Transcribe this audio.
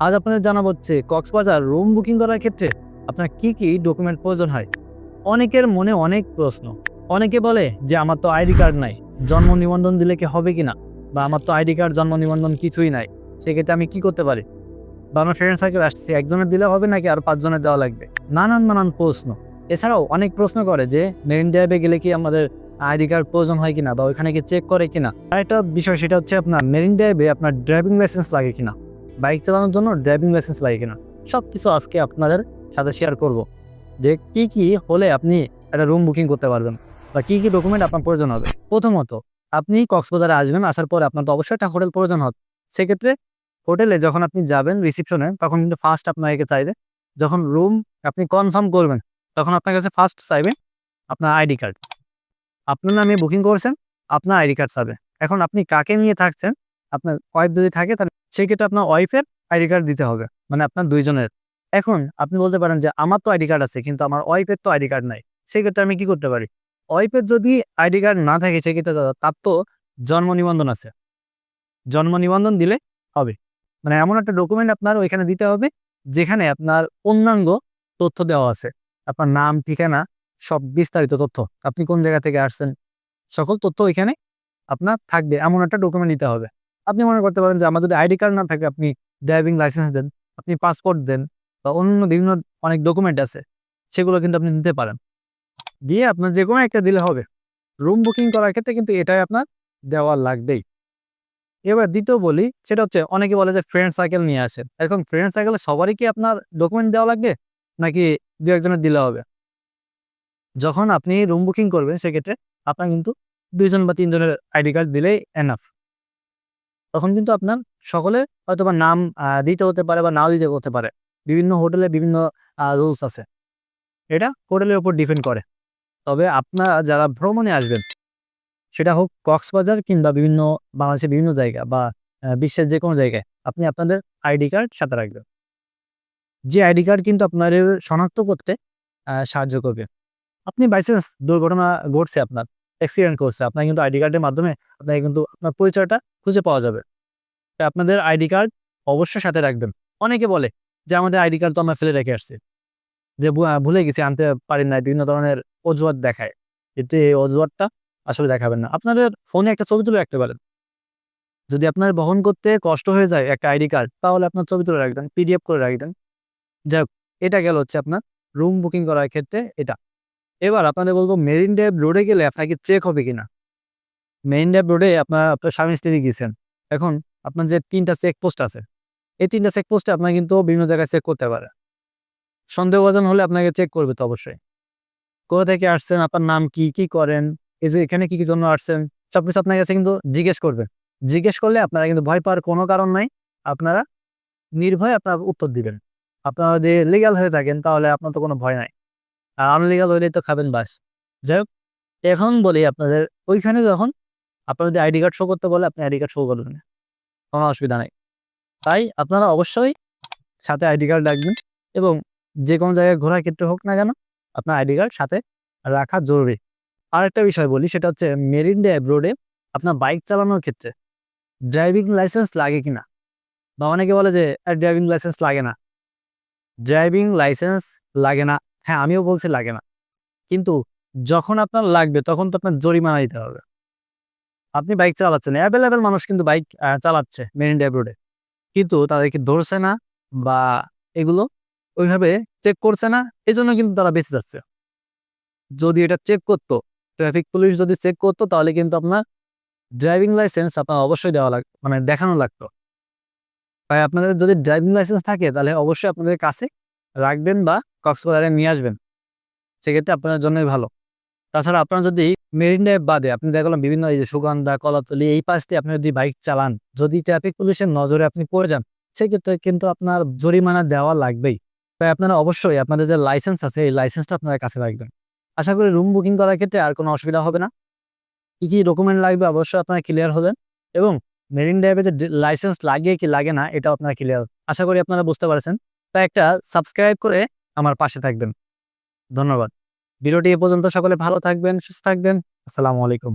আজ আপনাদের জানাবো হচ্ছে কক্সবাজার রুম বুকিং করার ক্ষেত্রে আপনার কি কি ডকুমেন্ট প্রয়োজন হয়। অনেকের মনে অনেক প্রশ্ন। অনেকে বলে যে আমার তো আইডি কার্ড নাই, জন্ম নিবন্ধন দিলে কি হবে কিনা, বা আমার তো আইডি কার্ড জন্ম নিবন্ধন কিছুই নাই, সেক্ষেত্রে আমি কি করতে পারি, বা আমার ফ্রেন্ড সার্কেল আসছে একজনের দিলে হবে নাকি আর 5 জনের দেওয়া লাগবে। নানান নানান প্রশ্ন। এছাড়াও অনেক প্রশ্ন করে যে মেরিন ড্রাইভে গেলে কি আমাদের আইডি কার্ড প্রয়োজন হয় কিনা, বা ওইখানে কি চেক করে কিনা। আর একটা বিষয় সেটা হচ্ছে আপনার মেরিন ড্রাইভে আপনার ড্রাইভিং লাইসেন্স লাগে কিনা, বাইক চালানোর জন্য ড্রাইভিং লাইসেন্স লাগে কিনা। সব কিছু আজকে আপনাদের সাথে শেয়ার করব যে কি কি হলে আপনি একটা রুম বুকিং করতে পারবেন, বা কি কি ডকুমেন্ট আপনার প্রয়োজন হবে। প্রথমত, আপনি কক্সবাজারে আসবেন, আসার পরে আপনার তো অবশ্যই একটা হোটেল প্রয়োজন হবে। সেক্ষেত্রে হোটেলে যখন আপনি যাবেন রিসিপশনে, তখন কিন্তু ফার্স্ট আপনাকে চাইবে, যখন রুম আপনি কনফার্ম করবেন তখন আপনার কাছে ফার্স্ট চাইবে আপনার আইডি কার্ড। আপনার নামে বুকিং করছেন, আপনার আইডি কার্ড চাবে। এখন আপনি কাকে নিয়ে থাকছেন, আপনার ওয়াইফ যদি থাকে তাহলে সেক্ষেত্রে আপনার ওয়াইফের আইডি কার্ড দিতে হবে, মানে আপনার দুইজনের। এখন আপনি বলতে পারেন যে আমার তো আইডি কার্ড আছে কিন্তু আমার ওয়াইফের তো আইডি কার্ড নাই, সেক্ষেত্রে আমি কি করতে পারি। ওয়াইফের যদি আইডি কার্ড না থাকে সেক্ষেত্রে তার তো জন্ম নিবন্ধন আছে, জন্ম নিবন্ধন দিলে হবে। মানে এমন একটা ডকুমেন্ট আপনার ওইখানে দিতে হবে যেখানে আপনার পূর্ণাঙ্গ তথ্য দেওয়া আছে, আপনার নাম, ঠিকানা, সব বিস্তারিত তথ্য, আপনি কোন জায়গা থেকে আসছেন, সকল তথ্য ওইখানে আপনার থাকবে, এমন একটা ডকুমেন্ট নিতে হবে। আপনি মনে করতে পারেন যে আমার যদি আইডি কার্ড না থাকে, আপনি ড্রাইভিং লাইসেন্স দেন, আপনি পাসপোর্ট দেন, বা অন্য বিভিন্ন অনেক ডকুমেন্ট আছে, সেগুলো কিন্তু আপনি নিতে পারেন। দিয়ে আপনার যে কোনো একটা দিলে হবে। রুম বুকিং করার ক্ষেত্রে কিন্তু এটাই আপনার দেওয়া লাগবেই। এবার দ্বিতীয় বলি, সেটা হচ্ছে অনেকে বলে যে ফ্রেন্ড সার্কেল নিয়ে আসেন। এখন ফ্রেন্ড সার্কেলে সবারই কি আপনার ডকুমেন্ট দেওয়া লাগবে, নাকি দু একজনের দিলে হবে? যখন আপনি রুম বুকিং করবেন সেক্ষেত্রে আপনার কিন্তু 2 জন বা 3 জনের আইডি কার্ড দিলেই এনাফ। তখন কিন্তু আপনার সকলের হয়তোবা নাম দিতে হতে পারে বা নাও দিতে হতে পারে। বিভিন্ন হোটেলে বিভিন্ন রুলস আছে। এটা হোটেলের উপর ডিপেন্ড করে। তবে আপনারা যারা ভ্রমণে আসবেন, সেটা হোক কক্সবাজার কিংবা বিভিন্ন বাংলাদেশের বিভিন্ন জায়গা, বা বিশ্বের যেকোনো জায়গায়, আপনি আপনাদের আইডি কার্ড সাথে রাখবেন। যে আইডি কার্ড কিন্তু আপনাদের শনাক্ত করতে সাহায্য করবে। আপনি বাই চান্স দুর্ঘটনা ঘটছে, আপনার অ্যাক্সিডেন্ট করছে, আপনার কিন্তু আইডি কার্ডের মাধ্যমে আপনাকে কিন্তু আপনার পরিচয়টা খুঁজে পাওয়া যাবে। তাই আপনাদের আইডি কার্ড অবশ্যই সাথে রাখবেন। অনেকে বলে যে আমাদের আইডি কার্ড তো আমরা ফেলে রেখে আসছি, যে ভুলে গেছি, আনতে পারি নাই, বিভিন্ন ধরনের অজুহাত দেখায়। কিন্তু এই অজুহাতটা আসলে দেখাবেন না। আপনাদের ফোনে একটা ছবি তুলে রাখতে পারেন। যদি আপনার বহন করতে কষ্ট হয়ে যায় একটা আইডি কার্ড, তাহলে আপনার ছবি তুলে রাখবেন, পিডিএফ করে রাখবেন। যাই হোক, এটা গেল হচ্ছে আপনার রুম বুকিং করার ক্ষেত্রে এটা। এবার আপনাদের বলবো মেরিন ড্রাইভ রোডে গেলে আপনাকে চেক হবে কিনা। মেরিন ড্রাইভ রোডে আপনার স্বামী স্ত্রী গেছেন। এখন আপনার যে 3টা চেকপোস্ট আছে, এই 3টা চেকপোস্টে আপনার কিন্তু বিভিন্ন জায়গায় চেক করতে পারে। সন্দেহভাজন হলে আপনাকে চেক করবে তো অবশ্যই। কোথা থেকে আসছেন, আপনার নাম কি, কি করেন, এই যে এখানে কি কি জন্য আসছেন, সবকিছু আপনার কাছে কিন্তু জিজ্ঞেস করবে। জিজ্ঞেস করলে আপনারা কিন্তু ভয় পাওয়ার কোনো কারণ নাই। আপনারা নির্ভয়ে আপনার উত্তর দিবেন। আপনারা যদি লিগ্যাল হয়ে থাকেন তাহলে আপনার তো কোনো ভয় নাই। আর আনলিগ্যাল হইলেই তো খাবেন বাস। যাই হোক, এখন বলি আপনাদের, ওইখানে যখন আপনার যদি আইডি কার্ড শো করতে বলে, আপনি আইডি কার্ড শো করবেন, কোনো অসুবিধা নাই। তাই আপনারা অবশ্যই সাথে আইডি কার্ড রাখবেন, এবং যে কোনো জায়গায় ঘোরার ক্ষেত্রে হোক না কেন, আপনার আইডি কার্ড সাথে রাখা জরুরি। আরেকটা বিষয় বলি, সেটা হচ্ছে মেরিন ড্রাইভ রোডে আপনার বাইক চালানোর ক্ষেত্রে ড্রাইভিং লাইসেন্স লাগে কিনা। বা অনেকে বলে যে ড্রাইভিং লাইসেন্স লাগে না। ড্রাইভিং লাইসেন্স লাগে না, হ্যাঁ আমিও বলছি লাগে না। কিন্তু যখন আপনার লাগবে তখন তো আপনার জরিমানা দিতে হবে। আপনি বাইক চালাচ্ছেন, অ্যাভেলেবেল মানুষ কিন্তু বাইক চালাচ্ছে মেরিন ড্রাইভ রোডে, কিন্তু তাদেরকে ধরছে না, বা এগুলো ওইভাবে চেক করছে না, এজন্য কিন্তু তারা বেঁচে যাচ্ছে। যদি এটা চেক করতো, ট্রাফিক পুলিশ যদি চেক করতো, তাহলে কিন্তু আপনার ড্রাইভিং লাইসেন্স আপনার অবশ্যই দেওয়া লাগতো, মানে দেখানো লাগতো। তাই আপনাদের যদি ড্রাইভিং লাইসেন্স থাকে তাহলে অবশ্যই আপনাদের কাছে রাখবেন বা কক্সবাজারে নিয়ে আসবেন। সেক্ষেত্রে আপনার জন্যই ভালো। তাছাড়া আপনার যদি মেরিন ড্রাইভ বাদে আপনি দেখলাম বিভিন্ন এই যে সুগন্ধা, কলাতলী, এই পাশ দিয়ে আপনি যদি বাইক চালান, যদি ট্রাফিক পুলিশের নজরে আপনি পড়ে যান, সেক্ষেত্রে কিন্তু আপনার জরিমানা দেওয়া লাগবেই। তাই আপনারা অবশ্যই আপনাদের যে লাইসেন্স আছে, এই লাইসেন্সটা আপনারা কাছে রাখবেন। আশা করি রুম বুকিং করার ক্ষেত্রে আর কোনো অসুবিধা হবে না। কি কি ডকুমেন্ট লাগবে অবশ্যই আপনারা ক্লিয়ার হবেন, এবং মেরিন ড্রাইভে যে লাইসেন্স লাগে কি লাগে না, এটাও আপনারা ক্লিয়ার, আশা করি আপনারা বুঝতে পারছেন। তাই একটা সাবস্ক্রাইব করে আমার পাশে থাকবেন। ধন্যবাদ। ভিডিওটি এ পর্যন্ত। সকলে ভালো থাকবেন, সুস্থ থাকবেন। আসসালামু আলাইকুম।